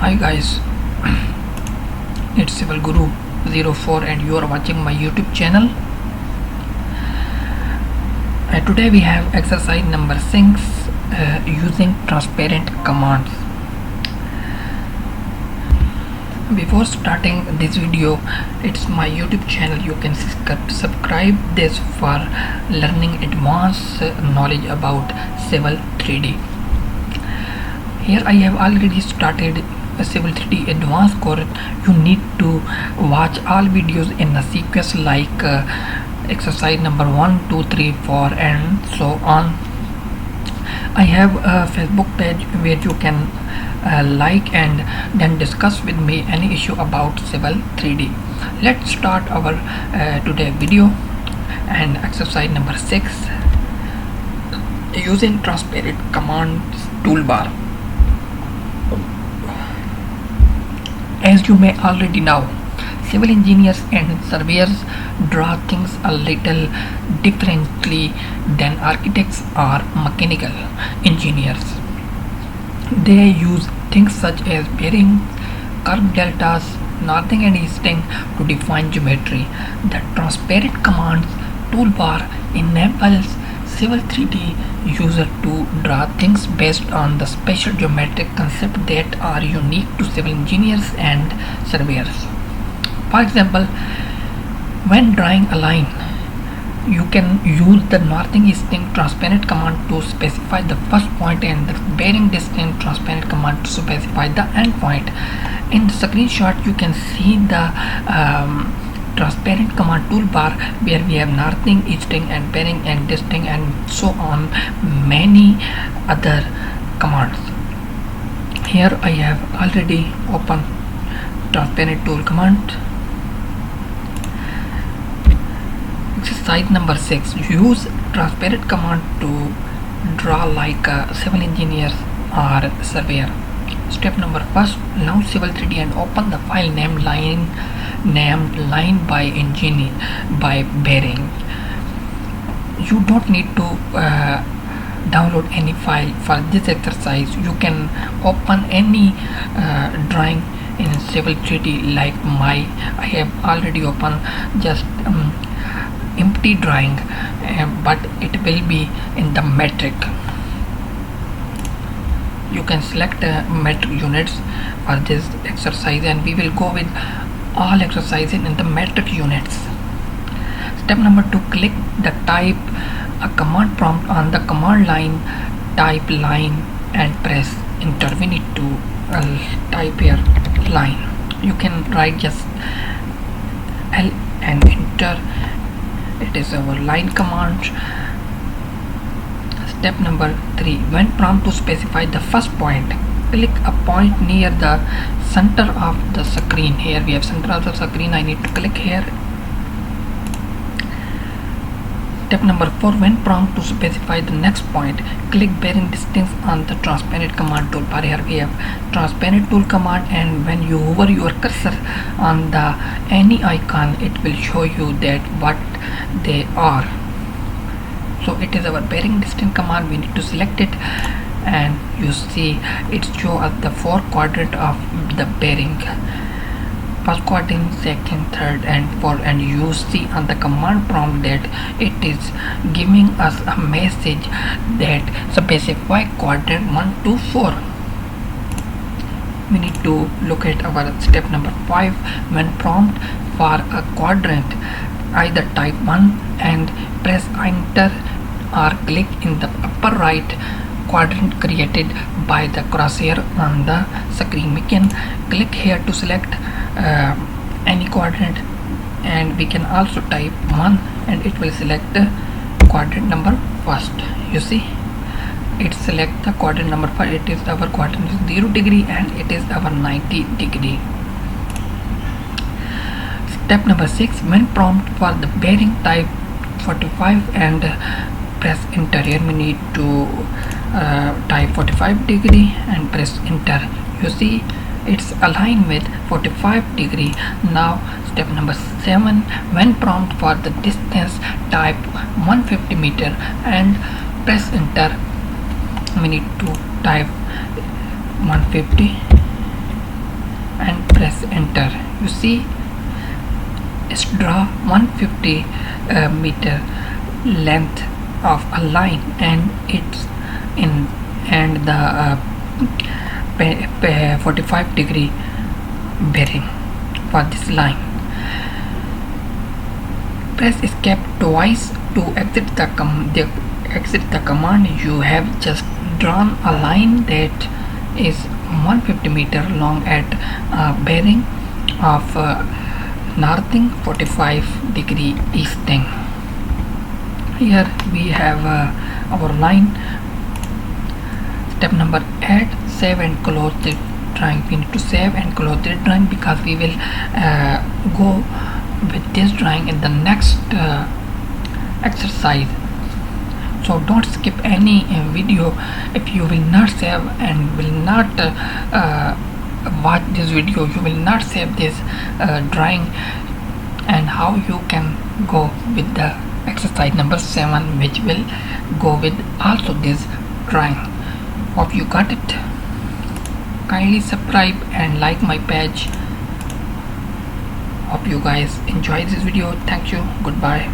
Hi guys, it's Civil Guru 04 and you are watching my YouTube channel. Today we have exercise number 6 using transparent commands. Before starting this video, it's my YouTube channel. You can subscribe this for learning advanced knowledge about Civil 3D. Here I have already started a Civil 3D advanced course. You need to watch all videos in a sequence like exercise number 1, 2, 3, 4 and so on. I have a Facebook page where you can like and then discuss with me any issue about Civil 3D. Let's start our today video and exercise number 6 using transparent commands toolbar. As you may already know, civil engineers and surveyors draw things a little differently than architects or mechanical engineers. They use things such as bearings, curve deltas, northing and easting to define geometry. The transparent commands toolbar enables Civil 3D user to draw things based on the special geometric concepts that are unique to civil engineers and surveyors. For example, when drawing a line, you can use the northing easting transparent command to specify the first point and the bearing distance transparent command to specify the end point. In the screenshot, you can see the transparent command toolbar where we have northing, easting and bearing and disting and so on, many other commands. Here I have already opened transparent tool command. Exercise number 6, use transparent command to draw like a civil engineer or surveyor. Step number 1, launch Civil 3D and open the file named line by engineer by bearing. You don't need to download any file for this exercise. You can open any drawing in Civil 3D like I have already opened just empty drawing, but it will be in the metric. You can select metric units for this exercise and we will go with all exercises in the metric units. Step number 2, click the type a command prompt on the command line, type line and press enter. We need to type here line. You can write just L and enter. It is our line command. Step number 3, when prompt to specify the first point, click a point near the center of the screen. Here we have center of the screen. I need to click here. Step number 4, when prompt to specify the next point, click bearing distance on the transparent command toolbar. Here we have transparent tool command, and when you hover your cursor on the any icon, it will show you that what they are. So it is our bearing distance command. We need to select it and you see it shows us the 4 quadrant of the bearing, first quadrant, second, third and fourth, and you see on the command prompt that it is giving us a message that specify quadrant 1 to 4. We need to look at our step number 5, when prompt for a quadrant, either type 1 and press enter or click in the upper right quadrant created by the crosshair on the screen. We can click here to select any quadrant, and we can also type 1 and it will select the quadrant number 1st. You see, it select the quadrant number 5. It is our quadrant is 0 degree and it is our 90 degree. Step number 6, when prompt for the bearing, type 45 and press enter. Here we need to type 45 degree and press enter. You see it's aligned with 45 degree. Now step number 7, when prompt for the distance, type 150 meter and press enter. We need to type 150 press enter. You see, it's draw 150 meter length of a line, and it's in and the 45-degree bearing for this line. Press escape twice to exit the command. You have just drawn a line that is 150 meter long at a bearing of northing 45-degree easting. Here we have our line. Step number 8, save and close the drawing. We need to save and close the drawing because we will go with this drawing in the next exercise. So don't skip any video. If you will not save and will not watch this video, you will not save this drawing, and how you can go with the exercise number 7, which will go with also this drawing. Hope you got it. Kindly subscribe and like my page. Hope you guys enjoyed this video. Thank you. Goodbye.